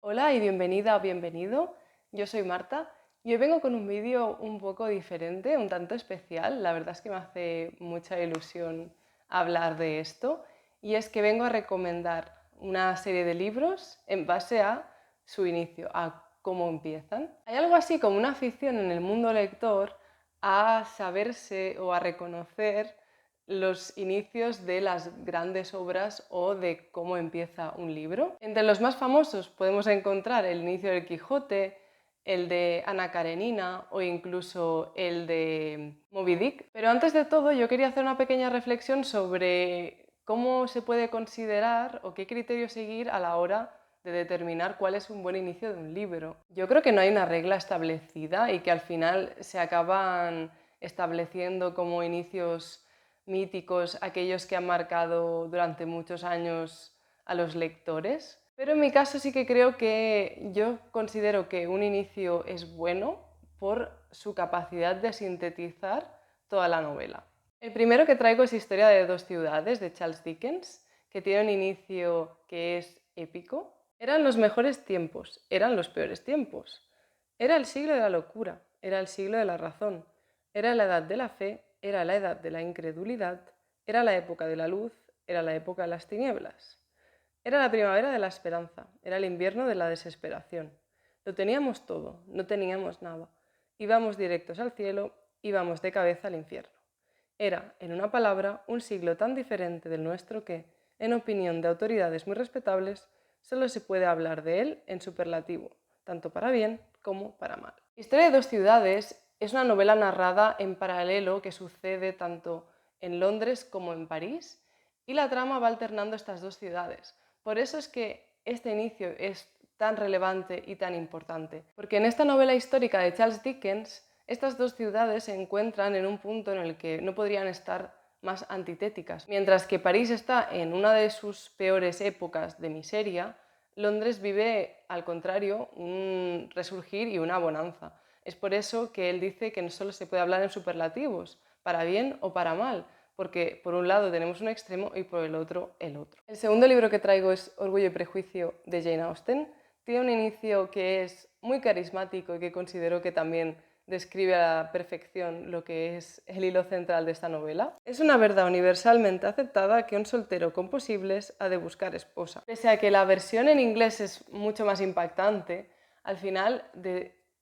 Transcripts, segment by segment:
Hola y bienvenida o bienvenido. Yo soy Marta y hoy vengo con un vídeo un poco diferente, un tanto especial. La verdad es que me hace mucha ilusión hablar de esto y es que vengo a recomendar una serie de libros en base a su inicio, a cómo empiezan. Hay algo así como una afición en el mundo lector a saberse o a reconocer los inicios de las grandes obras o de cómo empieza un libro. Entre los más famosos podemos encontrar el inicio del Quijote, el de Ana Karenina o incluso el de Moby Dick. Pero antes de todo yo quería hacer una pequeña reflexión sobre cómo se puede considerar o qué criterio seguir a la hora de determinar cuál es un buen inicio de un libro. Yo creo que no hay una regla establecida y que al final se acaban estableciendo como inicios míticos, aquellos que han marcado durante muchos años a los lectores. Pero en mi caso sí que creo que yo considero que un inicio es bueno por su capacidad de sintetizar toda la novela. El primero que traigo es Historia de dos ciudades, de Charles Dickens, que tiene un inicio que es épico. Eran los mejores tiempos, eran los peores tiempos. Era el siglo de la locura, era el siglo de la razón, era la edad de la fe, era la edad de la incredulidad, era la época de la luz, era la época de las tinieblas. Era la primavera de la esperanza, era el invierno de la desesperación. Lo teníamos todo, no teníamos nada. Íbamos directos al cielo, íbamos de cabeza al infierno. Era, en una palabra, un siglo tan diferente del nuestro que, en opinión de autoridades muy respetables, solo se puede hablar de él en superlativo, tanto para bien como para mal. Historia de dos ciudades es una novela narrada en paralelo que sucede tanto en Londres como en París y la trama va alternando estas dos ciudades. Por eso es que este inicio es tan relevante y tan importante, porque en esta novela histórica de Charles Dickens estas dos ciudades se encuentran en un punto en el que no podrían estar más antitéticas. Mientras que París está en una de sus peores épocas de miseria, Londres vive, al contrario, un resurgir y una bonanza. Es por eso que él dice que no solo se puede hablar en superlativos, para bien o para mal, porque por un lado tenemos un extremo y por el otro el otro. El segundo libro que traigo es Orgullo y Prejuicio de Jane Austen. Tiene un inicio que es muy carismático y que considero que también describe a la perfección lo que es el hilo central de esta novela. Es una verdad universalmente aceptada que un soltero con posibles ha de buscar esposa. Pese a que la versión en inglés es mucho más impactante, al final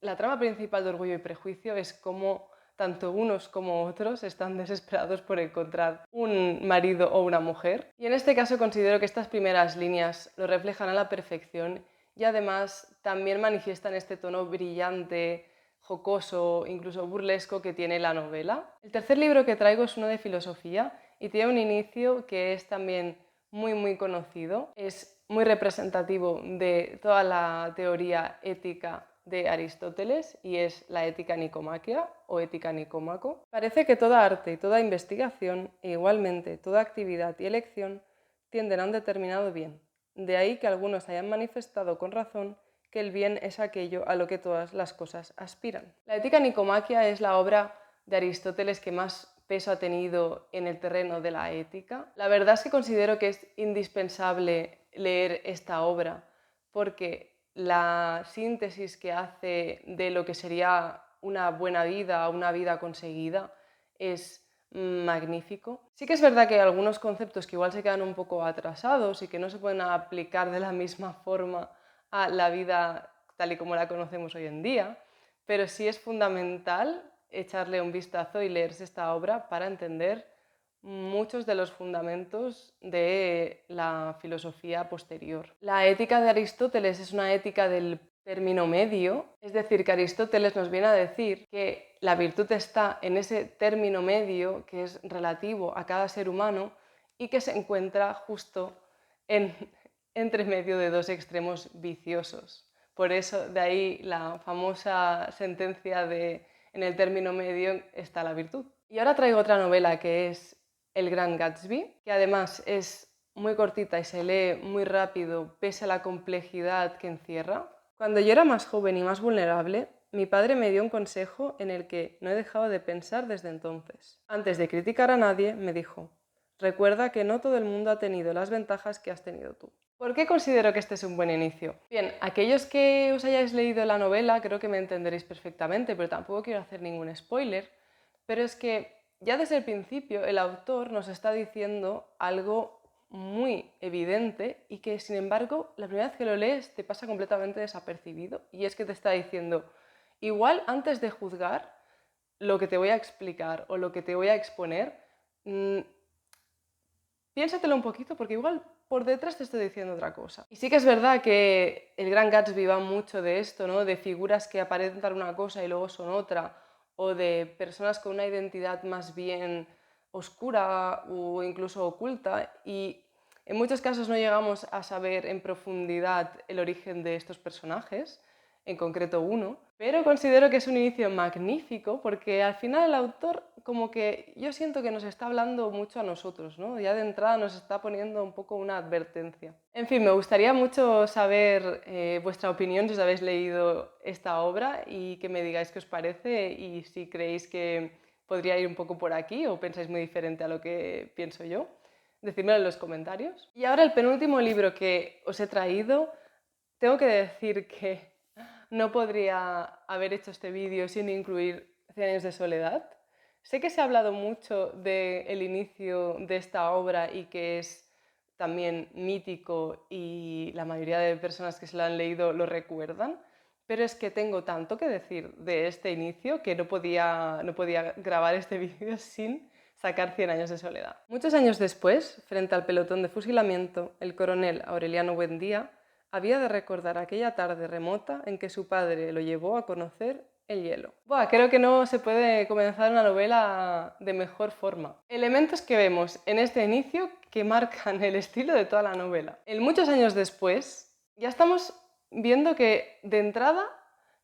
la trama principal de Orgullo y Prejuicio es cómo tanto unos como otros están desesperados por encontrar un marido o una mujer. Y en este caso considero que estas primeras líneas lo reflejan a la perfección y además también manifiestan este tono brillante, jocoso, incluso burlesco que tiene la novela. El tercer libro que traigo es uno de filosofía y tiene un inicio que es también muy conocido. Es muy representativo de toda la teoría ética de Aristóteles y es la ética nicomaquea o ética nicómaco. Parece que toda arte y toda investigación e igualmente toda actividad y elección tienden a un determinado bien. De ahí que algunos hayan manifestado con razón que el bien es aquello a lo que todas las cosas aspiran. La ética nicomaquea es la obra de Aristóteles que más peso ha tenido en el terreno de la ética. La verdad es que considero que es indispensable leer esta obra porque la síntesis que hace de lo que sería una buena vida, una vida conseguida, es magnífico. Sí que es verdad que hay algunos conceptos que igual se quedan un poco atrasados y que no se pueden aplicar de la misma forma a la vida tal y como la conocemos hoy en día, pero sí es fundamental echarle un vistazo y leerse esta obra para entender muchos de los fundamentos de la filosofía posterior. La ética de Aristóteles es una ética del término medio, es decir, que Aristóteles nos viene a decir que la virtud está en ese término medio que es relativo a cada ser humano y que se encuentra justo entre medio de dos extremos viciosos. Por eso, de ahí la famosa sentencia de en el término medio está la virtud. Y ahora traigo otra novela que es El Gran Gatsby, que además es muy cortita y se lee muy rápido pese a la complejidad que encierra. Cuando yo era más joven y más vulnerable, mi padre me dio un consejo en el que no he dejado de pensar desde entonces. Antes de criticar a nadie, me dijo: recuerda que no todo el mundo ha tenido las ventajas que has tenido tú. ¿Por qué considero que este es un buen inicio? Bien, aquellos que os hayáis leído la novela creo que me entenderéis perfectamente, pero tampoco quiero hacer ningún spoiler, pero es que ya desde el principio el autor nos está diciendo algo muy evidente y que sin embargo la primera vez que lo lees te pasa completamente desapercibido, y es que te está diciendo, igual antes de juzgar lo que te voy a explicar o lo que te voy a exponer, piénsatelo un poquito porque igual por detrás te estoy diciendo otra cosa. Y sí que es verdad que el Gran Gatsby va mucho de esto, ¿no? De figuras que aparentan una cosa y luego son otra, o de personas con una identidad más bien oscura o incluso oculta, y en muchos casos no llegamos a saber en profundidad el origen de estos personajes, en concreto uno, pero considero que es un inicio magnífico porque al final el autor como que yo siento que nos está hablando mucho a nosotros, ¿no? Ya de entrada nos está poniendo un poco una advertencia. En fin, me gustaría mucho saber vuestra opinión si os habéis leído esta obra y que me digáis qué os parece y si creéis que podría ir un poco por aquí o pensáis muy diferente a lo que pienso yo. Decídmelo en los comentarios. Y ahora el penúltimo libro que os he traído, tengo que decir que no podría haber hecho este vídeo sin incluir 100 años de soledad. Sé que se ha hablado mucho del inicio de esta obra y que es también mítico y la mayoría de personas que se lo han leído lo recuerdan, pero es que tengo tanto que decir de este inicio que no podía grabar este vídeo sin sacar 100 años de soledad. Muchos años después, frente al pelotón de fusilamiento, el coronel Aureliano Buendía había de recordar aquella tarde remota en que su padre lo llevó a conocer el hielo. Buah, creo que no se puede comenzar una novela de mejor forma. Elementos que vemos en este inicio que marcan el estilo de toda la novela. En muchos años después, ya estamos viendo que de entrada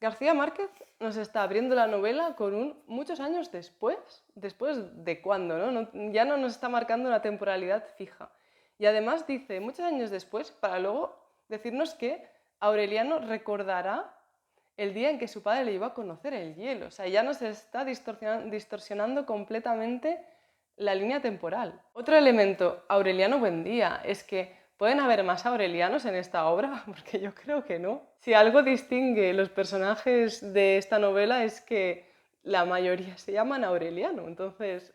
García Márquez nos está abriendo la novela con un muchos años después. ¿Después de cuándo? Ya no nos está marcando una temporalidad fija. Y además dice muchos años después para luego decirnos que Aureliano recordará el día en que su padre le llevó a conocer el hielo. O sea, ya nos está distorsionando completamente la línea temporal. Otro elemento, Aureliano Buendía, es que ¿pueden haber más Aurelianos en esta obra? Porque yo creo que no. Si algo distingue los personajes de esta novela es que la mayoría se llaman Aureliano, entonces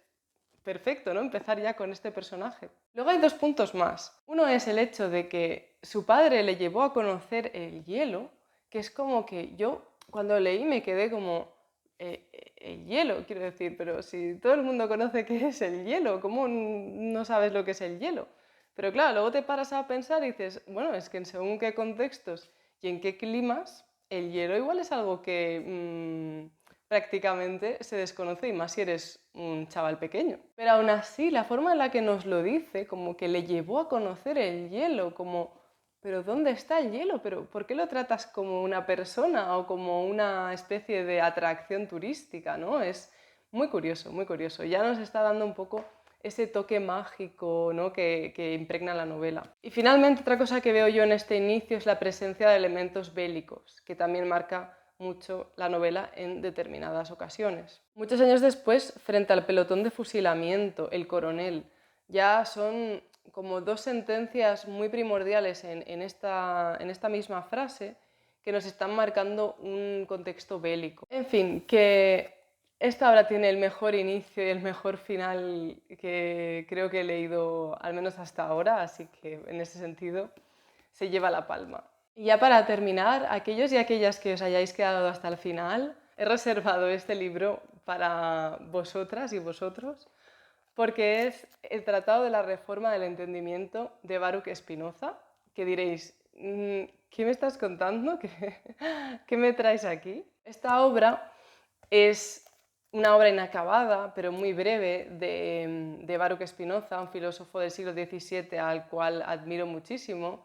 perfecto, ¿no? Empezar ya con este personaje. Luego hay dos puntos más. Uno es el hecho de que su padre le llevó a conocer el hielo, que es como que yo cuando leí me quedé como, el hielo, quiero decir, pero si todo el mundo conoce qué es el hielo, ¿cómo no sabes lo que es el hielo? Pero claro, luego te paras a pensar y dices, bueno, es que en según qué contextos y en qué climas, el hielo igual es algo que prácticamente se desconoce, y más si eres un chaval pequeño. Pero aún así, la forma en la que nos lo dice, como que le llevó a conocer el hielo, como, pero ¿dónde está el hielo? ¿Pero por qué lo tratas como una persona o como una especie de atracción turística, ¿no? Es muy curioso, muy curioso. Ya nos está dando un poco ese toque mágico, ¿no? que impregna la novela. Y finalmente, otra cosa que veo yo en este inicio es la presencia de elementos bélicos, que también marca mucho la novela en determinadas ocasiones. Muchos años después, frente al pelotón de fusilamiento, el coronel, ya son como dos sentencias muy primordiales en esta misma frase que nos están marcando un contexto bélico. En fin, que esta obra tiene el mejor inicio y el mejor final que creo que he leído, al menos hasta ahora, así que en ese sentido se lleva la palma. Y ya para terminar, aquellos y aquellas que os hayáis quedado hasta el final, he reservado este libro para vosotras y vosotros porque es el Tratado de la Reforma del Entendimiento de Baruch Spinoza, que diréis, ¿qué me estás contando? ¿Qué me traes aquí? Esta obra es una obra inacabada, pero muy breve, de Baruch Spinoza, un filósofo del siglo XVII al cual admiro muchísimo.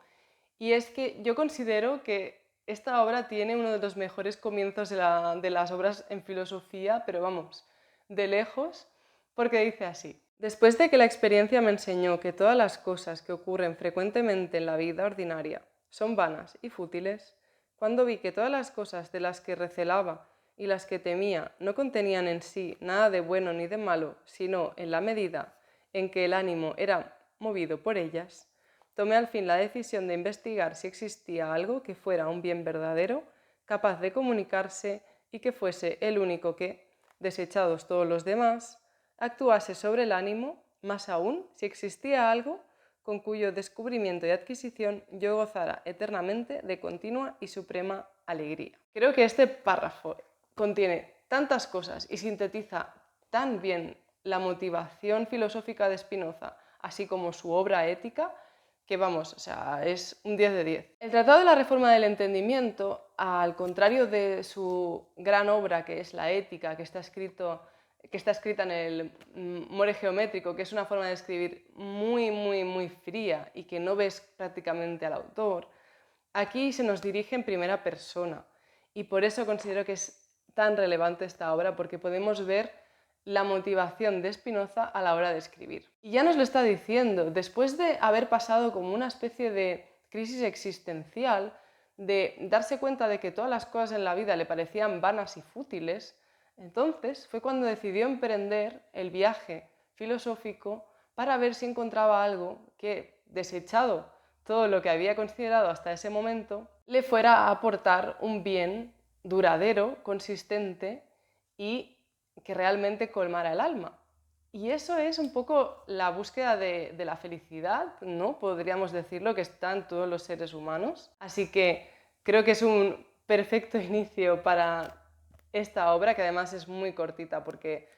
Y es que yo considero que esta obra tiene uno de los mejores comienzos de las obras en filosofía, pero vamos, de lejos, porque dice así: después de que la experiencia me enseñó que todas las cosas que ocurren frecuentemente en la vida ordinaria son vanas y fútiles, cuando vi que todas las cosas de las que recelaba y las que temía no contenían en sí nada de bueno ni de malo, sino en la medida en que el ánimo era movido por ellas, tomé al fin la decisión de investigar si existía algo que fuera un bien verdadero, capaz de comunicarse y que fuese el único que, desechados todos los demás, actuase sobre el ánimo, más aún si existía algo con cuyo descubrimiento y adquisición yo gozara eternamente de continua y suprema alegría. Creo que este párrafo contiene tantas cosas y sintetiza tan bien la motivación filosófica de Spinoza, así como su obra ética, que vamos, o sea, es un 10 de 10. El Tratado de la Reforma del Entendimiento, al contrario de su gran obra, que es la Ética, que está escrita en el more geométrico, que es una forma de escribir muy fría y que no ves prácticamente al autor, aquí se nos dirige en primera persona y por eso considero que es tan relevante esta obra, porque podemos ver la motivación de Spinoza a la hora de escribir. Y ya nos lo está diciendo, después de haber pasado como una especie de crisis existencial, de darse cuenta de que todas las cosas en la vida le parecían vanas y fútiles, entonces fue cuando decidió emprender el viaje filosófico para ver si encontraba algo que, desechado todo lo que había considerado hasta ese momento, le fuera a aportar un bien duradero, consistente y que realmente colmara el alma. Y eso es un poco la búsqueda de la felicidad, ¿no? Podríamos decirlo, que está en todos los seres humanos. Así que creo que es un perfecto inicio para esta obra, que además es muy cortita, porque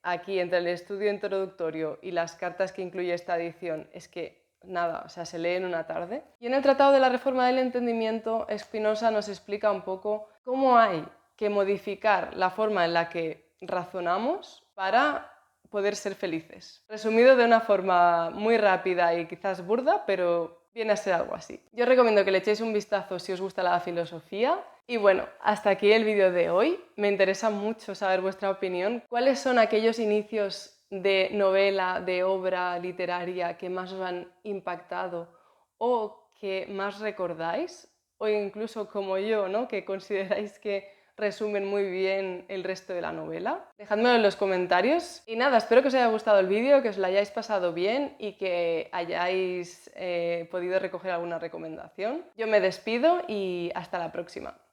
aquí entre el estudio introductorio y las cartas que incluye esta edición es que nada, o sea, se lee en una tarde. Y en el Tratado de la Reforma del Entendimiento, Spinoza nos explica un poco cómo hay que modificar la forma en la que razonamos para poder ser felices. Resumido de una forma muy rápida y quizás burda, pero viene a ser algo así. Yo recomiendo que le echéis un vistazo si os gusta la filosofía. Y bueno, hasta aquí el vídeo de hoy. Me interesa mucho saber vuestra opinión. ¿Cuáles son aquellos inicios de novela, de obra literaria que más os han impactado o que más recordáis? O incluso como yo, ¿no? Que consideráis que resumen muy bien el resto de la novela. Dejádmelo en los comentarios. Y nada, espero que os haya gustado el vídeo, que os lo hayáis pasado bien y que hayáis podido recoger alguna recomendación. Yo me despido y hasta la próxima.